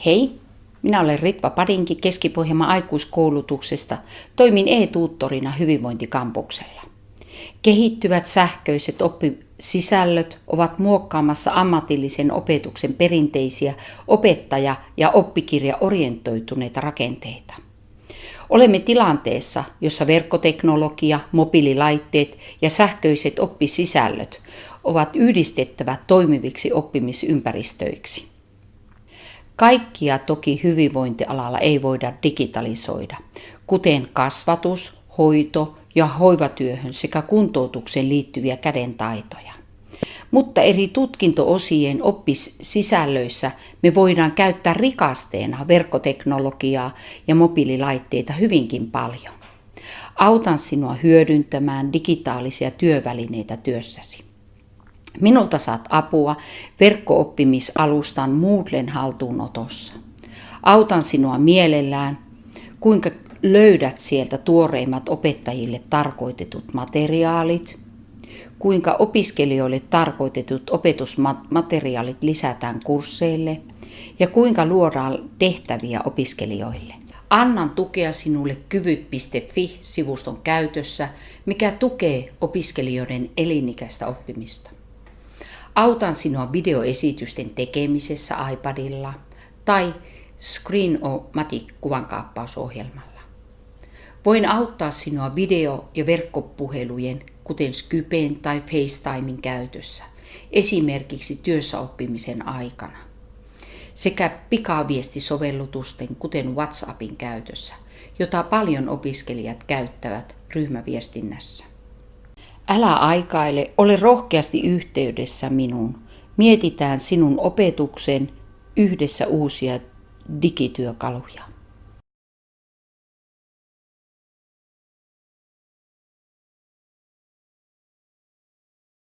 Hei, minä olen Ritva Padinki Keski-Pohjanmaan aikuiskoulutuksesta. Toimin e-tuuttorina hyvinvointikampuksella. Kehittyvät sähköiset oppisisällöt ovat muokkaamassa ammatillisen opetuksen perinteisiä opettaja- ja oppikirjaorientoituneita rakenteita. Olemme tilanteessa, jossa verkkoteknologia, mobiililaitteet ja sähköiset oppisisällöt ovat yhdistettävä toimiviksi oppimisympäristöiksi. Kaikkia toki hyvinvointialalla ei voida digitalisoida, kuten kasvatus, hoito ja hoivatyöhön sekä kuntoutukseen liittyviä kädentaitoja. Mutta eri tutkinto-osien oppisisällöissä me voidaan käyttää rikasteena verkkoteknologiaa ja mobiililaitteita hyvinkin paljon. Autan sinua hyödyntämään digitaalisia työvälineitä työssäsi. Minulta saat apua verkko-oppimisalustan Moodlen haltuunotossa. Autan sinua mielellään, kuinka löydät sieltä tuoreimmat opettajille tarkoitetut materiaalit, kuinka opiskelijoille tarkoitetut opetusmateriaalit lisätään kursseille ja kuinka luodaan tehtäviä opiskelijoille. Annan tukea sinulle kyvyt.fi-sivuston käytössä, mikä tukee opiskelijoiden elinikäistä oppimista. Autan sinua videoesitysten tekemisessä iPadilla tai Screen-O-Matic-kuvankaappausohjelmalla. Voin auttaa sinua video- ja verkkopuhelujen, kuten Skypen tai FaceTimen käytössä, esimerkiksi työssäoppimisen aikana, sekä pikaviestisovellutusten, kuten WhatsAppin käytössä, jota paljon opiskelijat käyttävät ryhmäviestinnässä. Älä aikaile, ole rohkeasti yhteydessä minuun. Mietitään sinun opetuksen yhdessä uusia digityökaluja.